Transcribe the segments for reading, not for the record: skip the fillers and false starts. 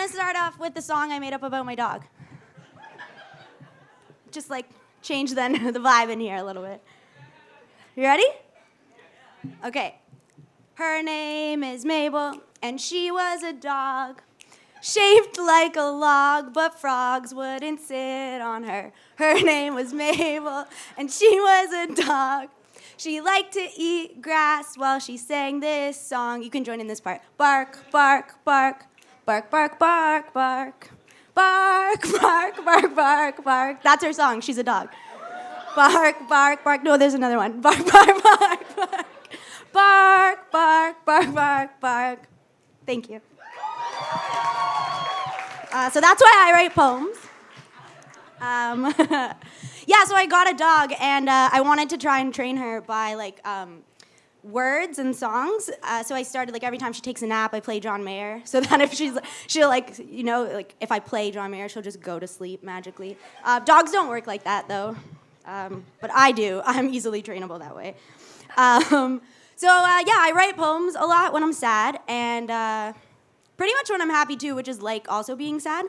gonna start off with the song I made up about my dog. Just like change then the vibe in here a little bit. You ready? Okay. Her name is Mabel, and she was a dog, shaped like a log, but frogs wouldn't sit on her. Her name was Mabel, and she was a dog. She liked to eat grass while she sang this song. You can join in this part. Bark, bark, bark, bark, bark, bark, bark. Bark, bark, bark, bark, bark. That's her song. She's a dog. Bark, bark, bark. No, there's another one. Bark, bark, bark, bark. Bark, bark, bark, bark, bark. Thank you. So that's why I write poems. Yeah, so I got a dog, and I wanted to try and train her by, words and songs. So I started, every time she takes a nap, I play John Mayer. So that if if I play John Mayer, she'll just go to sleep magically. Dogs don't work like that, though. But I do. I'm easily trainable that way. I write poems a lot when I'm sad, and pretty much when I'm happy, too, which is also being sad.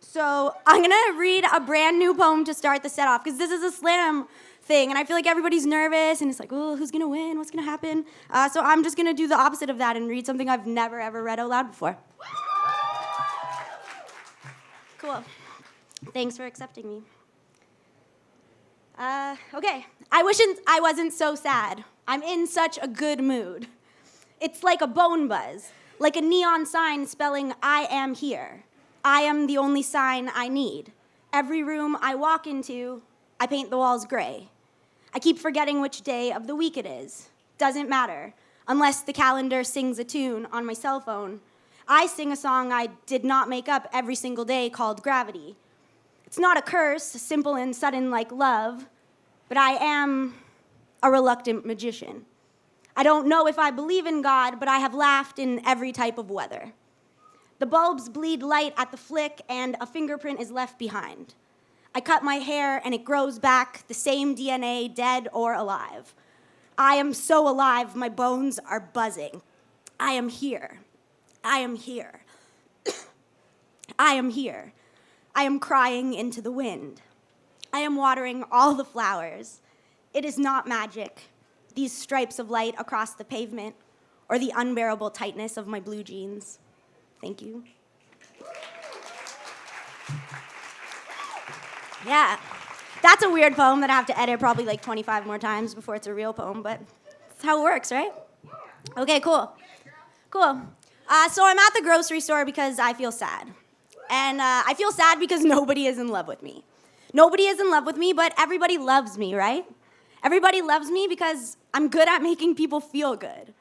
So I'm going to read a brand new poem to start the set off, because this is a slam thing, and I feel like everybody's nervous, and it's like, oh, who's going to win? What's going to happen? So I'm just going to do the opposite of that and read something I've never, ever read out loud before. Cool. Thanks for accepting me. Okay. I wish I wasn't so sad. I'm in such a good mood. It's like a bone buzz, like a neon sign spelling, I am here. I am the only sign I need. Every room I walk into, I paint the walls gray. I keep forgetting which day of the week it is. Doesn't matter, unless the calendar sings a tune on my cell phone. I sing a song I did not make up every single day called Gravity. It's not a curse, simple and sudden like love, but I am a reluctant magician. I don't know if I believe in God, but I have laughed in every type of weather. The bulbs bleed light at the flick, and a fingerprint is left behind. I cut my hair, and it grows back, the same DNA, dead or alive. I am so alive, my bones are buzzing. I am here. I am here. I am here. I am crying into the wind. I am watering all the flowers. It is not magic, these stripes of light across the pavement, or the unbearable tightness of my blue jeans. Thank you. Yeah, that's a weird poem that I have to edit probably 25 more times before it's a real poem, but that's how it works, right? Okay, cool. Cool. So I'm at the grocery store because I feel sad. And I feel sad because nobody is in love with me. Nobody is in love with me, but everybody loves me, right? Everybody loves me because I'm good at making people feel good.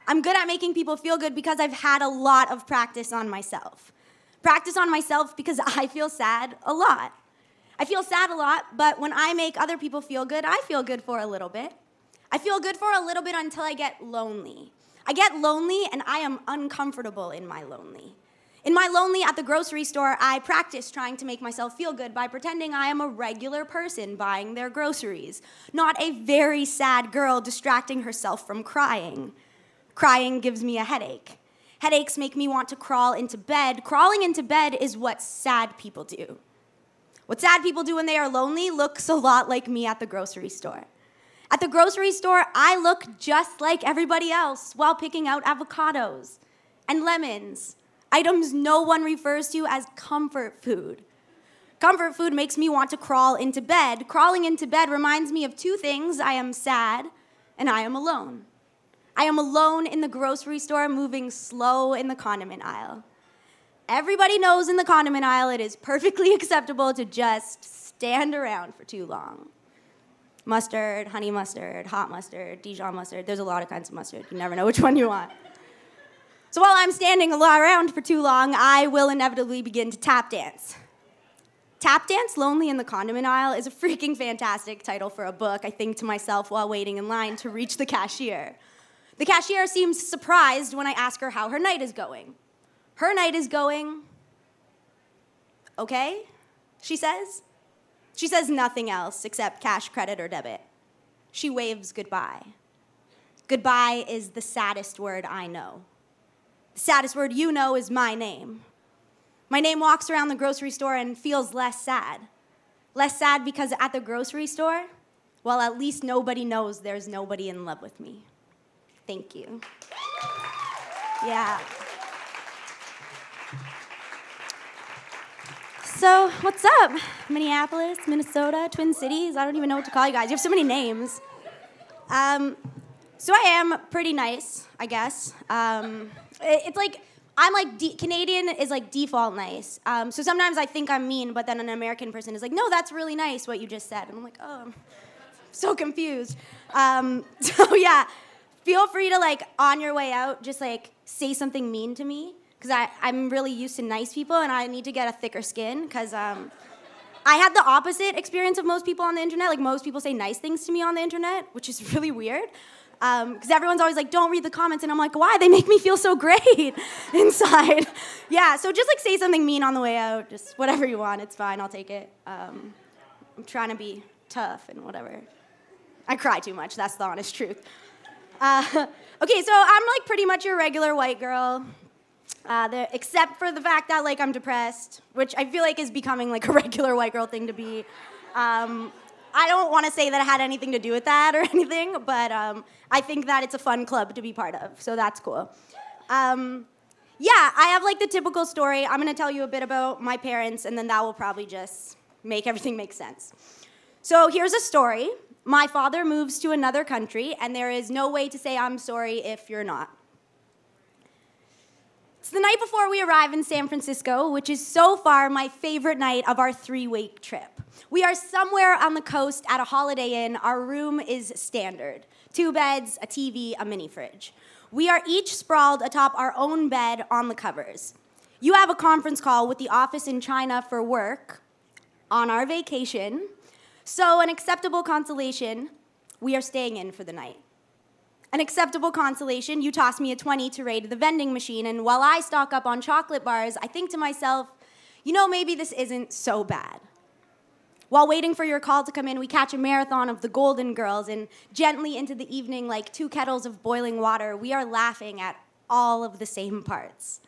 I'm good at making people feel good because I've had a lot of practice on myself. Practice on myself because I feel sad a lot. I feel sad a lot, but when I make other people feel good, I feel good for a little bit. I feel good for a little bit until I get lonely. I get lonely, and I am uncomfortable in my lonely. In my lonely at the grocery store, I practice trying to make myself feel good by pretending I am a regular person buying their groceries, not a very sad girl distracting herself from crying. Crying gives me a headache. Headaches make me want to crawl into bed. Crawling into bed is what sad people do. What sad people do when they are lonely looks a lot like me at the grocery store. At the grocery store, I look just like everybody else while picking out avocados and lemons, items no one refers to as comfort food. Comfort food makes me want to crawl into bed. Crawling into bed reminds me of two things. I am sad and I am alone. I am alone in the grocery store, moving slow in the condiment aisle. Everybody knows in the condiment aisle it is perfectly acceptable to just stand around for too long. Mustard, honey mustard, hot mustard, Dijon mustard. There's a lot of kinds of mustard. You never know which one you want. So while I'm standing around for too long, I will inevitably begin to tap dance. Tap Dance Lonely in the Condiment Aisle is a freaking fantastic title for a book, I think to myself while waiting in line to reach the cashier. The cashier seems surprised when I ask her how her night is going. Her night is going okay, she says. She says nothing else except cash, credit, or debit. She waves goodbye. Goodbye is the saddest word I know. The saddest word you know is my name. My name walks around the grocery store and feels less sad. Less sad because at the grocery store, well, at least nobody knows there's nobody in love with me. Thank you. Yeah. So, what's up? Minneapolis, Minnesota, Twin Cities? I don't even know what to call you guys. You have so many names. So I am pretty nice, I guess. It's like, Canadian is like default nice. So sometimes I think I'm mean, but then an American person is like, no, that's really nice what you just said. And I'm like, oh, I'm so confused. So yeah, feel free to like, on your way out, just like say something mean to me. Because I'm really used to nice people, and I need to get a thicker skin, because I had the opposite experience of most people on the internet. Like, most people say nice things to me on the internet, which is really weird. Because everyone's always like, don't read the comments, and I'm like, why? They make me feel so great inside. Yeah, so just like say something mean on the way out, just whatever you want, it's fine, I'll take it. I'm trying to be tough and whatever. I cry too much, that's the honest truth. Okay, so I'm like pretty much your regular white girl. Except for the fact that like I'm depressed, which I feel like is becoming like a regular white girl thing to be. I don't want to say that it had anything to do with that or anything, but I think that it's a fun club to be part of, so that's cool. Yeah, I have like the typical story. I'm going to tell you a bit about my parents, and then that will probably just make everything make sense. So here's a story. My father moves to another country, and there is no way to say I'm sorry if you're not. It's the night before we arrive in San Francisco, which is so far my favorite night of our 3-week trip. We are somewhere on the coast at a Holiday Inn. Our room is standard. 2 beds, a TV, a mini fridge. We are each sprawled atop our own bed on the covers. You have a conference call with the office in China for work on our vacation. So an acceptable consolation, we are staying in for the night. An acceptable consolation, you toss me a 20 to raid the vending machine, and while I stock up on chocolate bars, I think to myself, you know, maybe this isn't so bad. While waiting for your call to come in, we catch a marathon of the Golden Girls, and gently into the evening, like 2 kettles of boiling water, we are laughing at all of the same parts.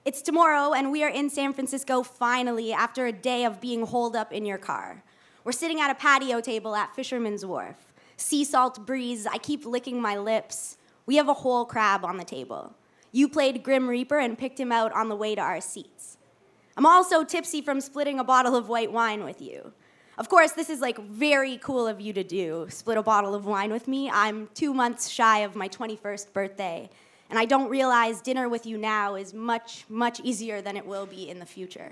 It's tomorrow, and we are in San Francisco finally after a day of being holed up in your car. We're sitting at a patio table at Fisherman's Wharf. Sea salt breeze, I keep licking my lips. We have a whole crab on the table. You played Grim Reaper and picked him out on the way to our seats. I'm also tipsy from splitting a bottle of white wine with you. Of course, this is like very cool of you to do, split a bottle of wine with me. I'm 2 months shy of my 21st birthday, and I don't realize dinner with you now is much, much easier than it will be in the future.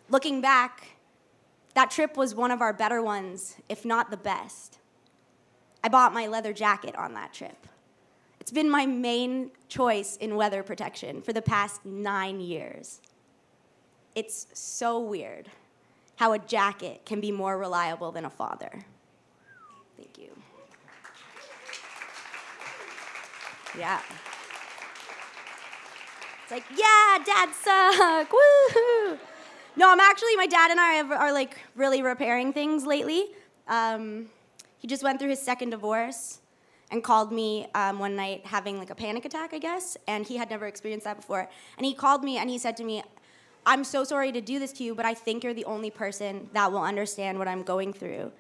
Looking back, that trip was one of our better ones, if not the best. I bought my leather jacket on that trip. It's been my main choice in weather protection for the past 9 years. It's so weird how a jacket can be more reliable than a father. Thank you. Yeah. It's like, yeah, dad suck, woohoo! No, my dad and I are like really repairing things lately. He just went through his second divorce and called me one night having like a panic attack, I guess, and he had never experienced that before. And he called me and he said to me, I'm so sorry to do this to you, but I think you're the only person that will understand what I'm going through.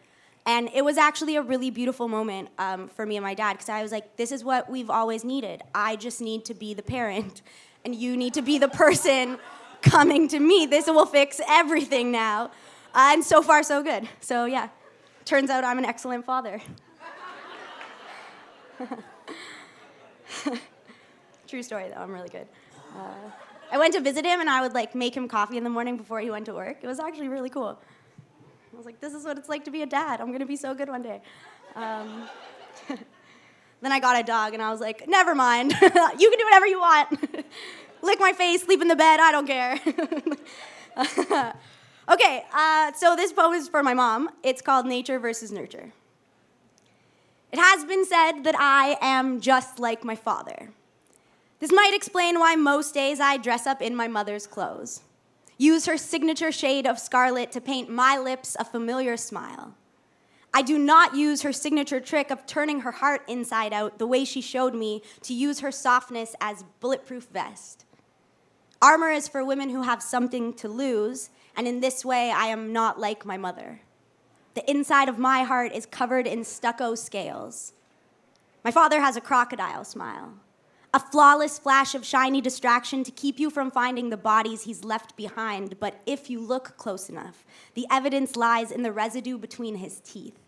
And it was actually a really beautiful moment for me and my dad, because I was like, this is what we've always needed. I just need to be the parent, and you need to be the person coming to me. This will fix everything now. And so far, so good. So yeah. Turns out I'm an excellent father. True story, though. I'm really good. I went to visit him, and I would like make him coffee in the morning before he went to work. It was actually really cool. I was like, this is what it's like to be a dad. I'm going to be so good one day. Then I got a dog, and I was like, never mind. You can do whatever you want. Lick my face, sleep in the bed, I don't care. Okay, so this poem is for my mom. It's called Nature versus Nurture. It has been said that I am just like my father. This might explain why most days I dress up in my mother's clothes, use her signature shade of scarlet to paint my lips a familiar smile. I do not use her signature trick of turning her heart inside out the way she showed me to use her softness as bulletproof vest. Armor is for women who have something to lose, and in this way, I am not like my mother. The inside of my heart is covered in stucco scales. My father has a crocodile smile, a flawless flash of shiny distraction to keep you from finding the bodies he's left behind, but if you look close enough, the evidence lies in the residue between his teeth.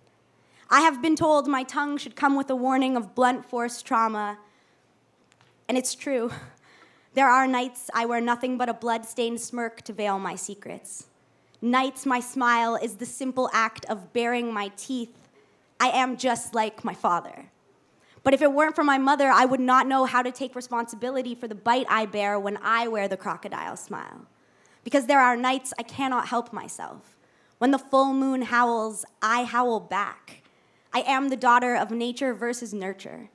I have been told my tongue should come with a warning of blunt force trauma, and it's true. There are nights I wear nothing but a blood-stained smirk to veil my secrets. Nights my smile is the simple act of baring my teeth. I am just like my father. But if it weren't for my mother, I would not know how to take responsibility for the bite I bear when I wear the crocodile smile. Because there are nights I cannot help myself. When the full moon howls, I howl back. I am the daughter of nature versus nurture.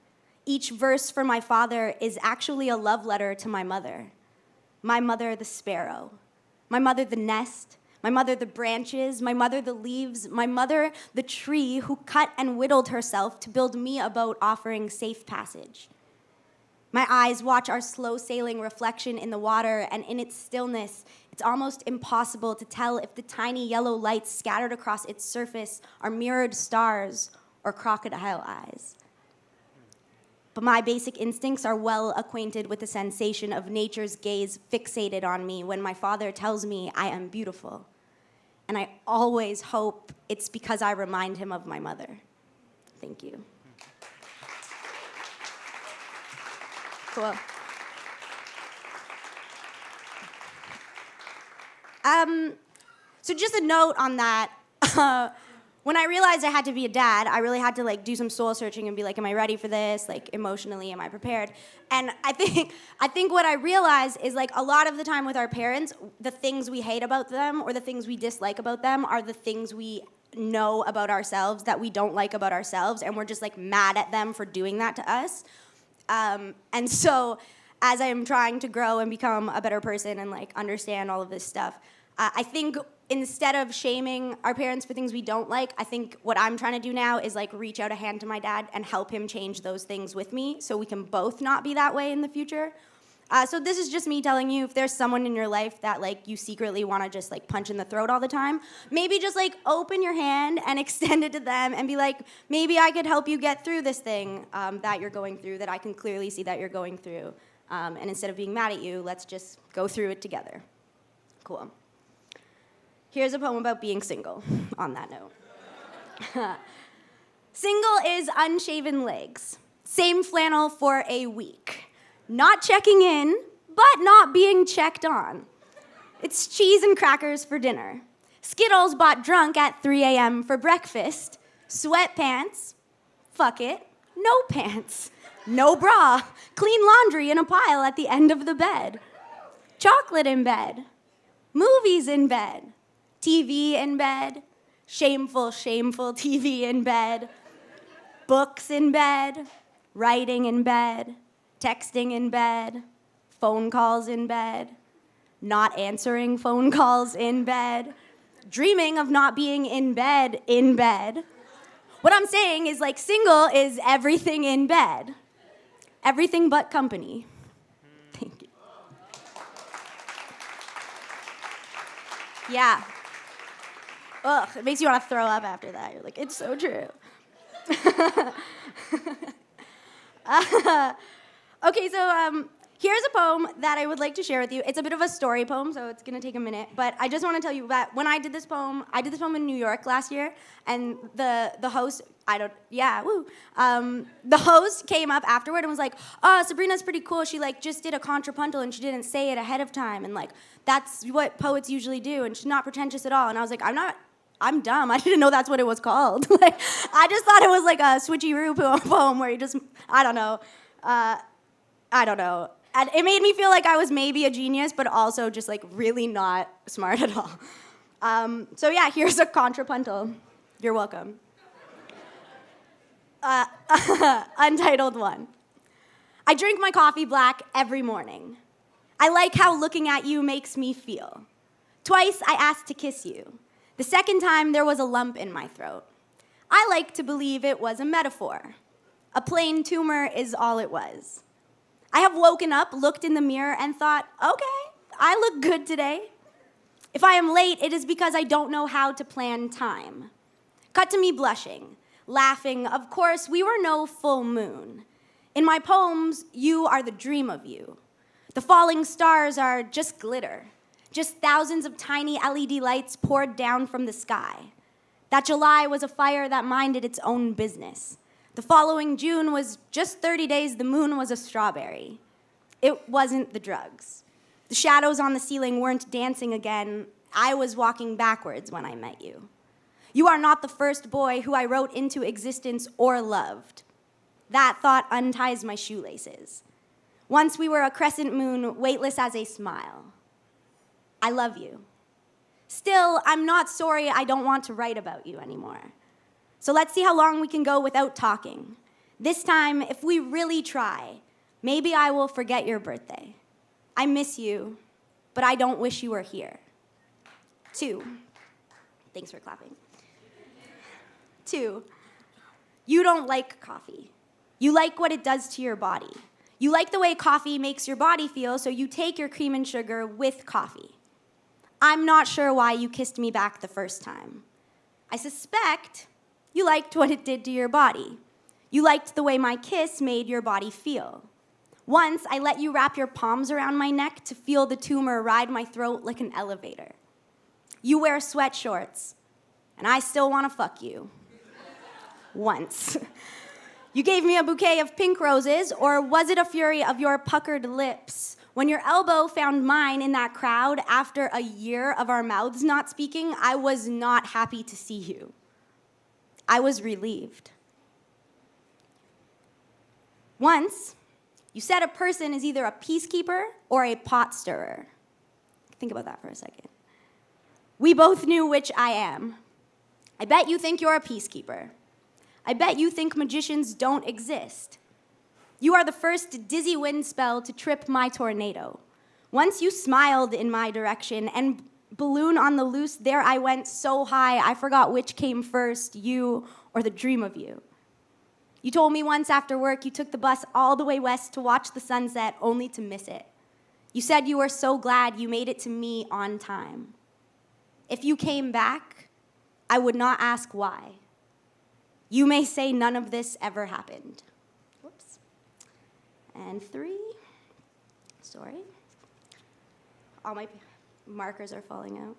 Each verse for my father is actually a love letter to my mother. My mother, the sparrow. My mother, the nest. My mother, the branches. My mother, the leaves. My mother, the tree who cut and whittled herself to build me a boat offering safe passage. My eyes watch our slow-sailing reflection in the water, and in its stillness, it's almost impossible to tell if the tiny yellow lights scattered across its surface are mirrored stars or crocodile eyes. But my basic instincts are well acquainted with the sensation of nature's gaze fixated on me when my father tells me I am beautiful. And I always hope it's because I remind him of my mother. Thank you. Cool. So just a note on that. When I realized I had to be a dad, I really had to do some soul searching and be like, am I ready for this? Emotionally, am I prepared? And I think what I realized is a lot of the time with our parents, the things we hate about them or the things we dislike about them are the things we know about ourselves that we don't like about ourselves, and we're just mad at them for doing that to us. And so as I am trying to grow and become a better person and understand all of this stuff, I think instead of shaming our parents for things we don't like, I think what I'm trying to do now is reach out a hand to my dad and help him change those things with me so we can both not be that way in the future. So this is just me telling you, if there's someone in your life that you secretly want to just punch in the throat all the time, maybe just open your hand and extend it to them and be like, maybe I could help you get through this thing that you're going through, that I can clearly see that you're going through. And instead of being mad at you, let's just go through it together. Cool. Here's a poem about being single, on that note. Single is unshaven legs. Same flannel for a week. Not checking in, but not being checked on. It's cheese and crackers for dinner. Skittles bought drunk at 3 a.m. for breakfast. Sweatpants. Fuck it. No pants. No bra. Clean laundry in a pile at the end of the bed. Chocolate in bed. Movies in bed. TV in bed, shameful, shameful TV in bed, books in bed, writing in bed, texting in bed, phone calls in bed, not answering phone calls in bed, dreaming of not being in bed in bed. What I'm saying is single is everything in bed, everything but company. Thank you. Yeah. Ugh, it makes you want to throw up after that. You're it's so true. Okay, so here's a poem that I would like to share with you. It's a bit of a story poem, so it's going to take a minute. But I just want to tell you that when I did this poem in New York last year, and the host, the host came up afterward and was like, oh, Sabrina's pretty cool. She just did a contrapuntal and she didn't say it ahead of time. And that's what poets usually do. And she's not pretentious at all. And I was like, I'm dumb. I didn't know that's what it was called. I just thought it was a switcheroo poem where you just, I don't know. And it made me feel like I was maybe a genius, but also just really not smart at all. So yeah, here's a contrapuntal. You're welcome. Untitled one. I drink my coffee black every morning. I like how looking at you makes me feel. Twice I asked to kiss you. The second time, there was a lump in my throat. I like to believe it was a metaphor. A plain tumor is all it was. I have woken up, looked in the mirror, and thought, okay, I look good today. If I am late, it is because I don't know how to plan time. Cut to me blushing, laughing. Of course, we were no full moon. In my poems, you are the dream of you. The falling stars are just glitter, just thousands of tiny LED lights poured down from the sky. That July was a fire that minded its own business. The following June was just 30 days, the moon was a strawberry. It wasn't the drugs. The shadows on the ceiling weren't dancing again. I was walking backwards when I met you. You are not the first boy who I wrote into existence or loved. That thought unties my shoelaces. Once we were a crescent moon, weightless as a smile. I love you. Still, I'm not sorry I don't want to write about you anymore. So let's see how long we can go without talking. This time, if we really try, maybe I will forget your birthday. I miss you, but I don't wish you were here. 2. Thanks for clapping. 2. You don't like coffee. You like what it does to your body. You like the way coffee makes your body feel, so you take your cream and sugar with coffee. I'm not sure why you kissed me back the first time. I suspect you liked what it did to your body. You liked the way my kiss made your body feel. Once, I let you wrap your palms around my neck to feel the tumor ride my throat like an elevator. You wear sweat shorts, and I still want to fuck you. Once. You gave me a bouquet of pink roses, or was it a fury of your puckered lips? When your elbow found mine in that crowd after a year of our mouths not speaking, I was not happy to see you. I was relieved. Once, you said a person is either a peacekeeper or a pot stirrer. Think about that for a second. We both knew which I am. I bet you think you're a peacekeeper. I bet you think magicians don't exist. You are the first dizzy wind spell to trip my tornado. Once you smiled in my direction, and balloon on the loose, there I went so high I forgot which came first, you or the dream of you. You told me once after work you took the bus all the way west to watch the sunset only to miss it. You said you were so glad you made it to me on time. If you came back, I would not ask why. You may say none of this ever happened. Whoops. And 3. Sorry. All my markers are falling out.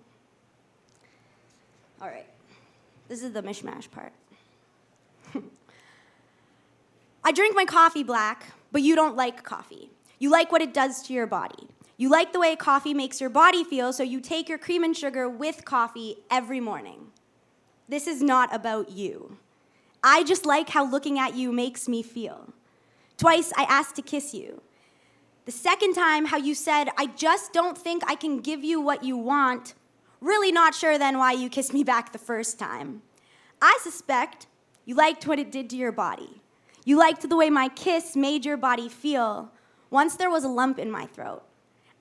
All right. This is the mishmash part. I drink my coffee black, but you don't like coffee. You like what it does to your body. You like the way coffee makes your body feel, so you take your cream and sugar with coffee every morning. This is not about you. I just like how looking at you makes me feel. Twice I asked to kiss you. The second time, how you said, I just don't think I can give you what you want. Really not sure then why you kissed me back the first time. I suspect you liked what it did to your body. You liked the way my kiss made your body feel. Once there was a lump in my throat.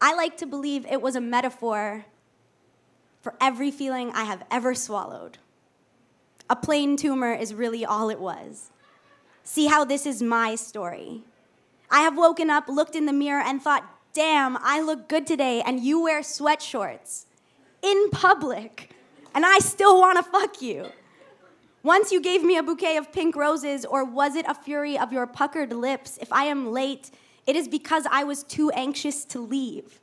I like to believe it was a metaphor for every feeling I have ever swallowed. A plain tumor is really all it was. See how this is my story. I have woken up, looked in the mirror, and thought, damn, I look good today, and you wear sweat shorts in public, and I still want to fuck you. Once you gave me a bouquet of pink roses, or was it a fury of your puckered lips? If I am late, it is because I was too anxious to leave.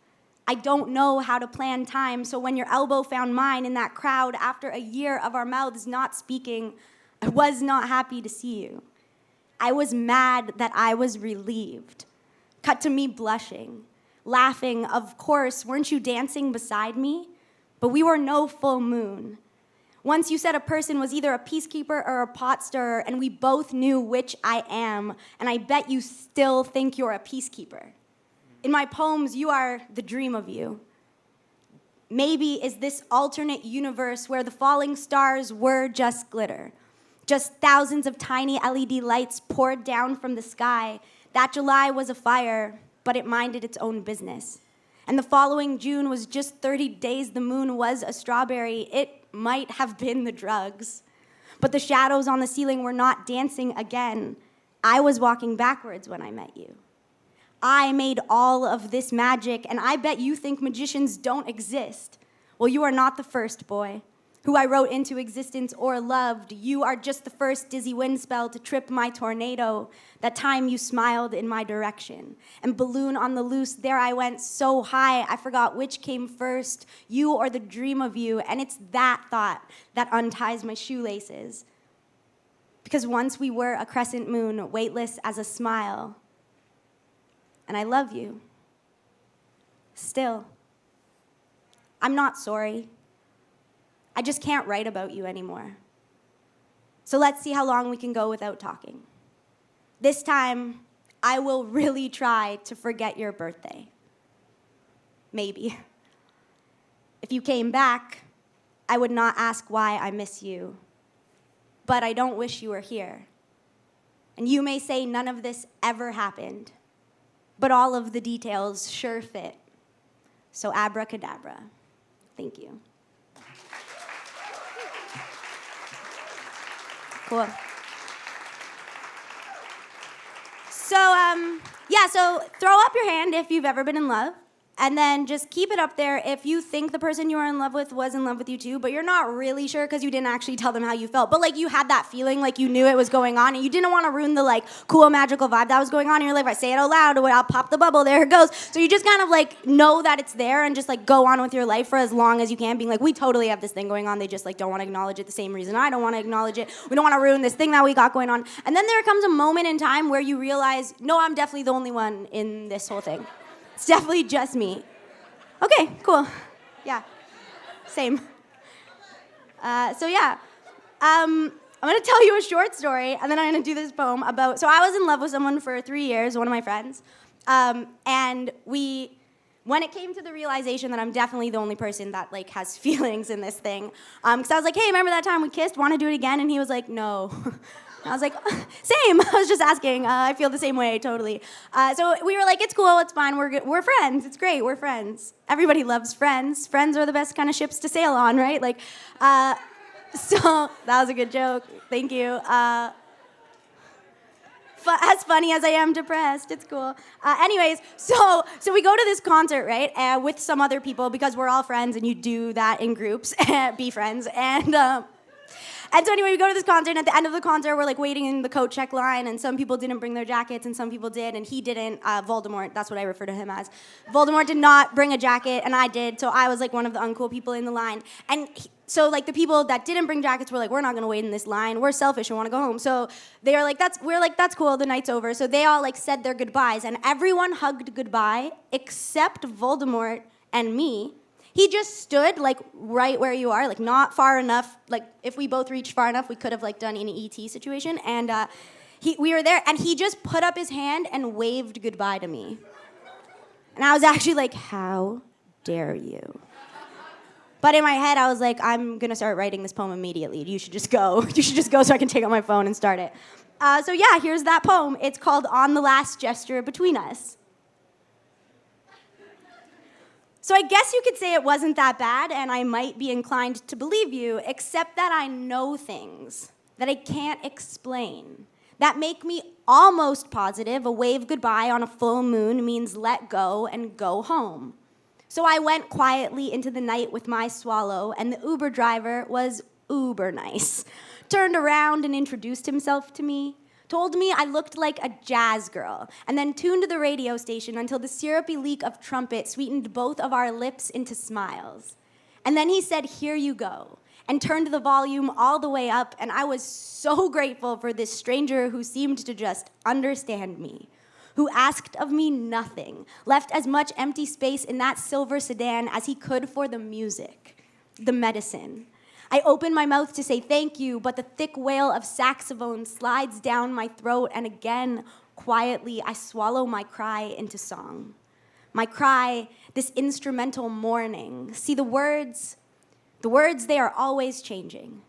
I don't know how to plan time, so when your elbow found mine in that crowd after a year of our mouths not speaking, I was not happy to see you. I was mad that I was relieved. Cut to me blushing, laughing. Of course, weren't you dancing beside me? But we were no full moon. Once you said a person was either a peacekeeper or a pot stirrer, and we both knew which I am, and I bet you still think you're a peacekeeper. In my poems, you are the dream of you. Maybe is this alternate universe where the falling stars were just glitter, just thousands of tiny LED lights poured down from the sky. That July was a fire, but it minded its own business. And the following June was just 30 days the moon was a strawberry. It might have been the drugs. But the shadows on the ceiling were not dancing again. I was walking backwards when I met you. I made all of this magic, and I bet you think magicians don't exist. Well, you are not the first, boy, who I wrote into existence or loved. You are just the first dizzy wind spell to trip my tornado. That time you smiled in my direction. And balloon on the loose, there I went so high, I forgot which came first, you or the dream of you. And it's that thought that unties my shoelaces. Because once we were a crescent moon, weightless as a smile. And I love you. Still. I'm not sorry. I just can't write about you anymore. So let's see how long we can go without talking. This time, I will really try to forget your birthday. Maybe. If you came back, I would not ask why I miss you. But I don't wish you were here. And you may say none of this ever happened, but all of the details sure fit. So abracadabra. Thank you. Cool. So throw up your hand if you've ever been in love. And then just keep it up there if you think the person you were in love with was in love with you too, but you're not really sure because you didn't actually tell them how you felt. But like you had that feeling, like you knew it was going on, and you didn't want to ruin the like cool magical vibe that was going on. And you're like, if I say it out loud, I'll pop the bubble. There it goes. So you just kind of like know that it's there and just like go on with your life for as long as you can, being like, we totally have this thing going on. They just like don't want to acknowledge it the same reason I don't want to acknowledge it. We don't want to ruin this thing that we got going on. And then there comes a moment in time where you realize, no, I'm definitely the only one in this whole thing. It's definitely just me. Okay, cool. Yeah, same. I'm gonna tell you a short story, and then I'm gonna do this poem about, so I was in love with someone for 3 years, one of my friends, and when it came to the realization that I'm definitely the only person that like has feelings in this thing, because I was like, hey, remember that time we kissed, wanna do it again? And he was like, no. I was like, same. I was just asking. I feel the same way, totally. So we were like, it's cool, it's fine, we're good. We're friends, it's great, we're friends. Everybody loves friends. Friends are the best kind of ships to sail on, right? Like, so that was a good joke. Thank you. As funny as I am depressed, it's cool. Anyways, so we go to this concert, right, with some other people because we're all friends and you do that in groups, be friends, and so anyway, we go to this concert, and at the end of the concert, we're like waiting in the coat check line, and some people didn't bring their jackets, and some people did, and he didn't. Voldemort, that's what I refer to him as. Voldemort did not bring a jacket, and I did, so I was like one of the uncool people in the line. And so like the people that didn't bring jackets were like, we're not gonna wait in this line. We're selfish. We want to go home. So they are like, that's cool. The night's over. So they all like said their goodbyes, and everyone hugged goodbye except Voldemort and me. He just stood like right where you are, like not far enough. Like if we both reached far enough, we could have like done an ET situation. And we were there, and he just put up his hand and waved goodbye to me. And I was actually like, how dare you? But in my head, I was like, I'm gonna start writing this poem immediately. You should just go. You should just go so I can take out my phone and start it. So yeah, here's that poem. It's called On the Last Gesture Between Us. So I guess you could say it wasn't that bad, and I might be inclined to believe you, except that I know things that I can't explain, that make me almost positive a wave goodbye on a full moon means let go and go home. So I went quietly into the night with my swallow, and the Uber driver was uber nice. Turned around and introduced himself to me. Told me I looked like a jazz girl, and then tuned the radio station until the syrupy leak of trumpet sweetened both of our lips into smiles. And then he said, here you go, and turned the volume all the way up, and I was so grateful for this stranger who seemed to just understand me, who asked of me nothing, left as much empty space in that silver sedan as he could for the music, the medicine. I open my mouth to say thank you, but the thick wail of saxophone slides down my throat, and again, quietly, I swallow my cry into song. My cry, this instrumental mourning. See, the words, they are always changing.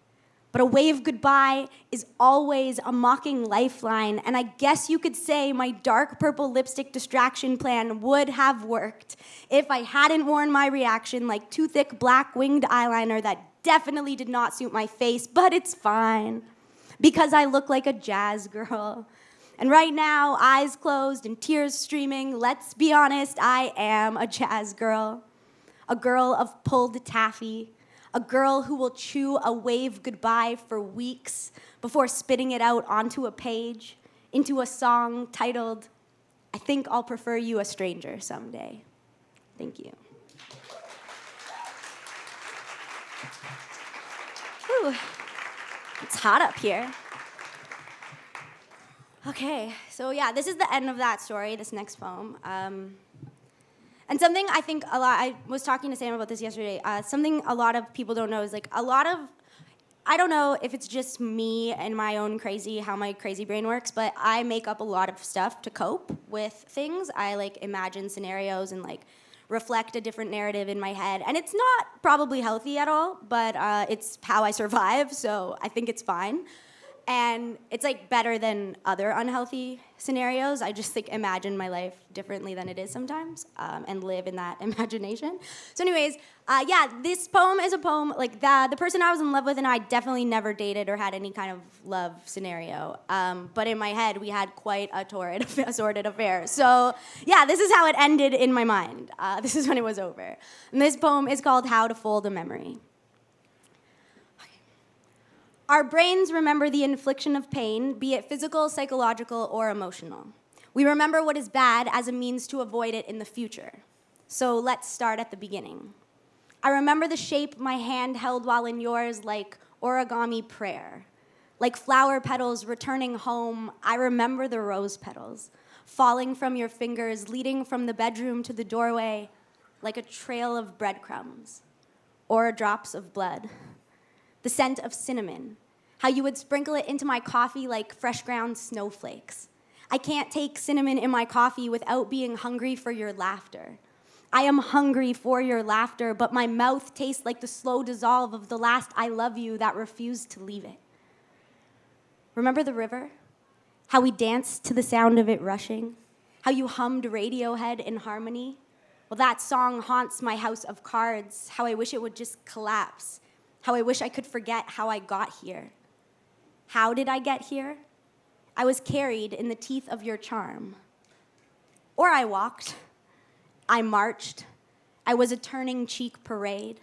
But a wave goodbye is always a mocking lifeline, and I guess you could say my dark purple lipstick distraction plan would have worked if I hadn't worn my reaction like too thick black winged eyeliner that definitely did not suit my face, but it's fine because I look like a jazz girl. And right now, eyes closed and tears streaming, let's be honest, I am a jazz girl. A girl of pulled taffy. A girl who will chew a wave goodbye for weeks before spitting it out onto a page, into a song titled, I Think I'll Prefer You a Stranger Someday. Thank you. Whew. It's hot up here. Okay, so yeah, this is the end of that story, this next poem. And something I think a lot, I was talking to Sam about this yesterday, something a lot of people don't know is like a lot of, I don't know if it's just me and my own how my crazy brain works, but I make up a lot of stuff to cope with things. I like imagine scenarios and like reflect a different narrative in my head. And it's not probably healthy at all, but it's how I survive, so I think it's fine. And it's like better than other unhealthy scenarios. I just like imagine my life differently than it is sometimes, and live in that imagination. So anyways, yeah, this poem is a poem, like the person I was in love with and I definitely never dated or had any kind of love scenario. But in my head, we had quite a sordid affair. So yeah, this is how it ended in my mind. This is when it was over. And this poem is called How to Fold a Memory. Our brains remember the infliction of pain, be it physical, psychological, or emotional. We remember what is bad as a means to avoid it in the future. So let's start at the beginning. I remember the shape my hand held while in yours like origami prayer. Like flower petals returning home, I remember the rose petals, falling from your fingers, leading from the bedroom to the doorway like a trail of breadcrumbs or drops of blood. The scent of cinnamon, how you would sprinkle it into my coffee like fresh ground snowflakes. I can't take cinnamon in my coffee without being hungry for your laughter. I am hungry for your laughter, but my mouth tastes like the slow dissolve of the last I love you that refused to leave it. Remember the river? How we danced to the sound of it rushing? How you hummed Radiohead in harmony? Well, that song haunts my house of cards, how I wish it would just collapse. How I wish I could forget how I got here. How did I get here? I was carried in the teeth of your charm. Or I walked. I marched. I was a turning cheek parade.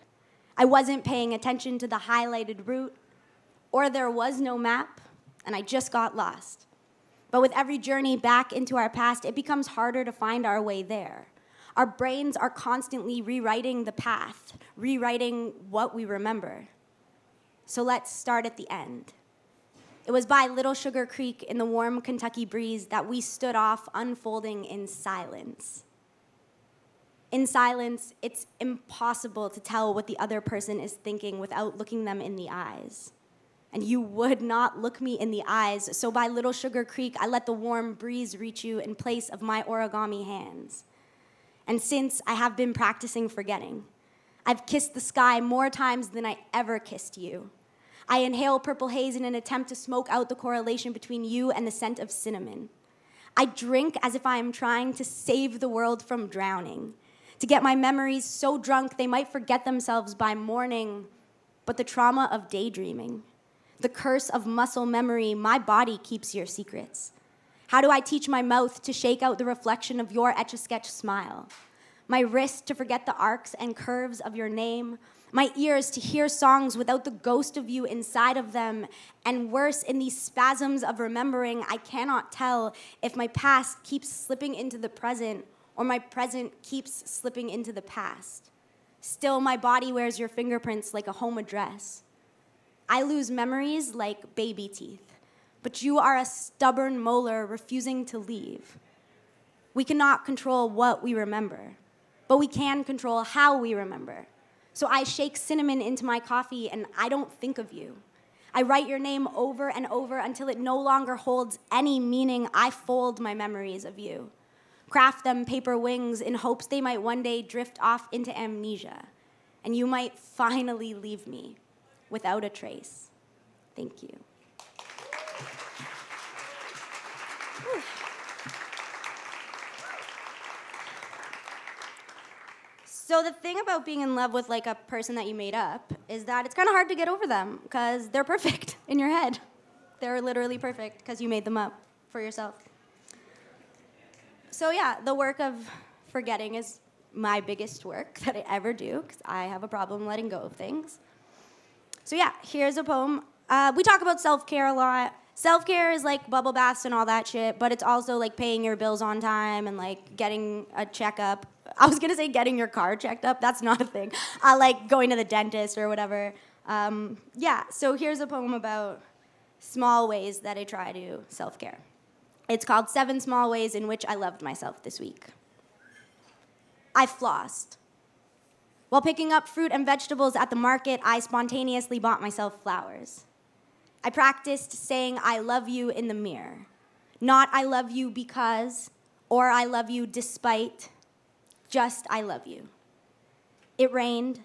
I wasn't paying attention to the highlighted route. Or there was no map, and I just got lost. But with every journey back into our past, it becomes harder to find our way there. Our brains are constantly rewriting the path, rewriting what we remember. So let's start at the end. It was by Little Sugar Creek in the warm Kentucky breeze that we stood off, unfolding in silence. In silence, it's impossible to tell what the other person is thinking without looking them in the eyes. And you would not look me in the eyes, so by Little Sugar Creek, I let the warm breeze reach you in place of my origami hands. And since I have been practicing forgetting, I've kissed the sky more times than I ever kissed you. I inhale purple haze in an attempt to smoke out the correlation between you and the scent of cinnamon. I drink as if I am trying to save the world from drowning, to get my memories so drunk they might forget themselves by morning, but the trauma of daydreaming, the curse of muscle memory, my body keeps your secrets. How do I teach my mouth to shake out the reflection of your Etch-a-Sketch smile? My wrist to forget the arcs and curves of your name? My ears to hear songs without the ghost of you inside of them? And worse, in these spasms of remembering, I cannot tell if my past keeps slipping into the present or my present keeps slipping into the past. Still, my body wears your fingerprints like a home address. I lose memories like baby teeth. But you are a stubborn molar refusing to leave. We cannot control what we remember, but we can control how we remember. So I shake cinnamon into my coffee and I don't think of you. I write your name over and over until it no longer holds any meaning. I fold my memories of you, craft them paper wings in hopes they might one day drift off into amnesia, and you might finally leave me without a trace. Thank you. So the thing about being in love with like a person that you made up is that it's kind of hard to get over them because they're perfect in your head. They're literally perfect because you made them up for yourself. So yeah, the work of forgetting is my biggest work that I ever do, because I have a problem letting go of things. So yeah, here's a poem. We talk about self-care a lot. Self-care is like bubble baths and all that shit, but it's also like paying your bills on time and like getting a checkup. I was gonna say getting your car checked up. That's not a thing. Like going to the dentist or whatever. Yeah, so here's a poem about small ways that I try to self-care. It's called 7 Small Ways in Which I Loved Myself This Week. I flossed. While picking up fruit and vegetables at the market, I spontaneously bought myself flowers. I practiced saying I love you in the mirror. Not I love you because, or I love you despite, just I love you. It rained.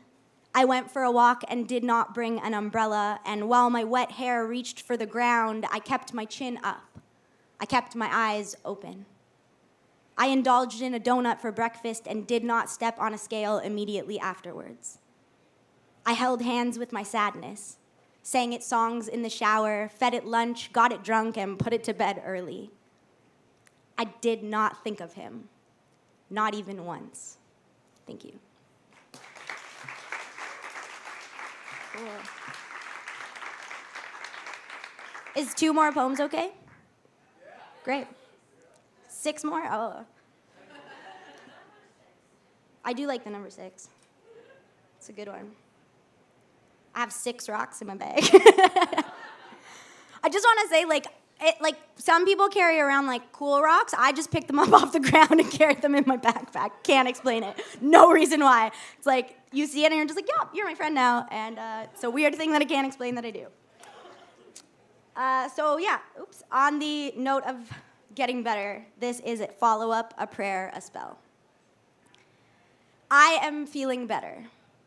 I went for a walk and did not bring an umbrella, and while my wet hair reached for the ground, I kept my chin up. I kept my eyes open. I indulged in a donut for breakfast and did not step on a scale immediately afterwards. I held hands with my sadness, sang it songs in the shower, fed it lunch, got it drunk, and put it to bed early. I did not think of him, not even once. Thank you. Cool. Is 2 more poems okay? Great. 6 more? Oh. I do like the number 6. It's a good one. I have 6 rocks in my bag. I just want to say, like some people carry around like cool rocks. I just picked them up off the ground and carried them in my backpack. Can't explain it. No reason why. It's like you see it and you're just like, yeah, you're my friend now. And it's a weird thing that I can't explain that I do. So yeah, on the note of getting better, this is it. Follow up, a prayer, a spell. I am feeling better,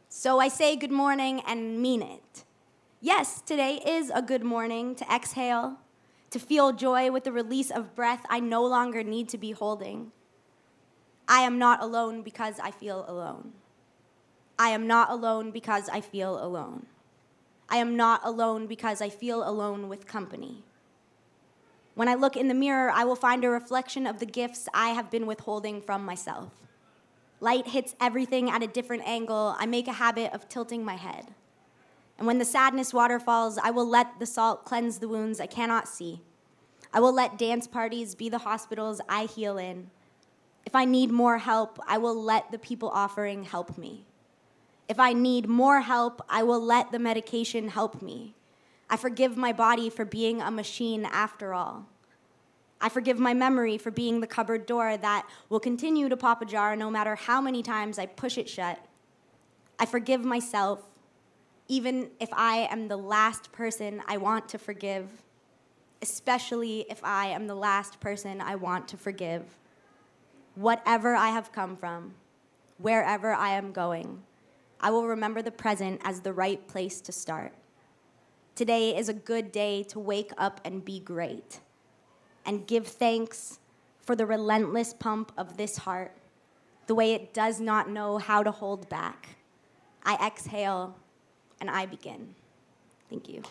so I say good morning and mean it. Yes, today is a good morning to exhale, to feel joy with the release of breath I no longer need to be holding. I am not alone because I feel alone. I am not alone because I feel alone. I am not alone because I feel alone with company. When I look in the mirror, I will find a reflection of the gifts I have been withholding from myself. Light hits everything at a different angle. I make a habit of tilting my head. And when the sadness waterfalls, I will let the salt cleanse the wounds I cannot see. I will let dance parties be the hospitals I heal in. If I need more help, I will let the people offering help me. If I need more help, I will let the medication help me. I forgive my body for being a machine after all. I forgive my memory for being the cupboard door that will continue to pop ajar no matter how many times I push it shut. I forgive myself, even if I am the last person I want to forgive, especially if I am the last person I want to forgive. Whatever I have come from, wherever I am going, I will remember the present as the right place to start. Today is a good day to wake up and be great, and give thanks for the relentless pump of this heart, the way it does not know how to hold back. I exhale and I begin. Thank you.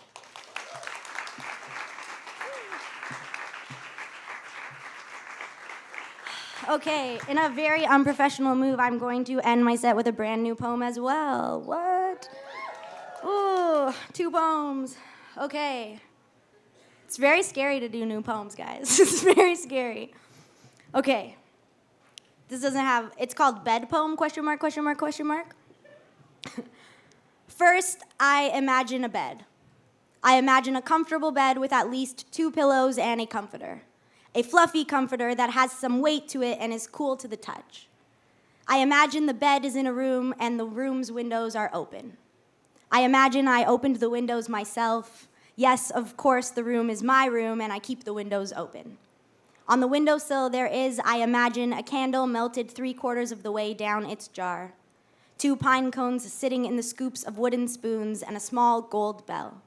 Okay, in a very unprofessional move, I'm going to end my set with a brand new poem as well. What? Ooh, 2 poems. Okay. It's very scary to do new poems, guys. It's very scary. Okay. This doesn't have, it's called bed poem, question mark, question mark, question mark. First, I imagine a bed. I imagine a comfortable bed with at least 2 pillows and a comforter. A fluffy comforter that has some weight to it and is cool to the touch. I imagine the bed is in a room and the room's windows are open. I imagine I opened the windows myself. Yes, of course, the room is my room and I keep the windows open. On the windowsill there is, I imagine, a candle melted 3/4 of the way down its jar. 2 pine cones sitting in the scoops of wooden spoons and a small gold bell.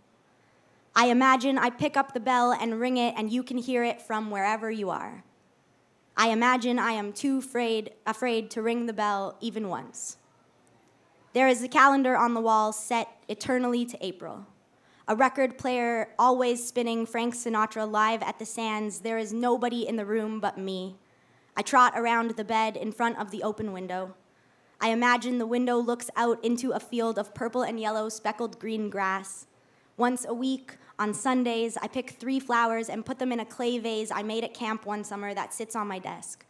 I imagine I pick up the bell and ring it and you can hear it from wherever you are. I imagine I am too afraid to ring the bell even once. There is a calendar on the wall set eternally to April. A record player always spinning Frank Sinatra live at the Sands. There is nobody in the room but me. I trot around the bed in front of the open window. I imagine the window looks out into a field of purple and yellow speckled green grass. Once a week, on Sundays, I pick 3 flowers and put them in a clay vase I made at camp one summer that sits on my desk.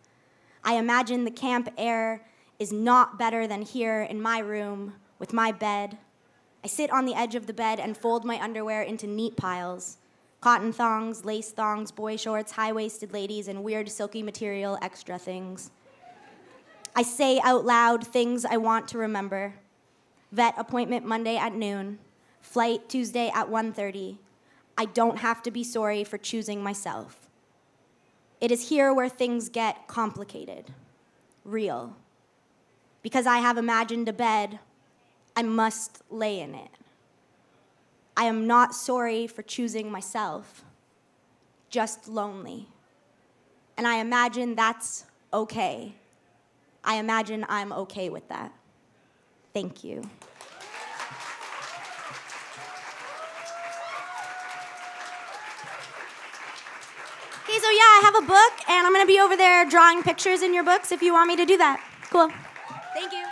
I imagine the camp air is not better than here in my room with my bed. I sit on the edge of the bed and fold my underwear into neat piles. Cotton thongs, lace thongs, boy shorts, high-waisted ladies, and weird silky material extra things. I say out loud things I want to remember. Vet appointment Monday at noon. Flight Tuesday at 1:30. I don't have to be sorry for choosing myself. It is here where things get complicated, real. Because I have imagined a bed, I must lay in it. I am not sorry for choosing myself, just lonely. And I imagine that's okay. I imagine I'm okay with that. Thank you. Okay, so yeah, I have a book, and I'm gonna be over there drawing pictures in your books if you want me to do that. Cool. Thank you.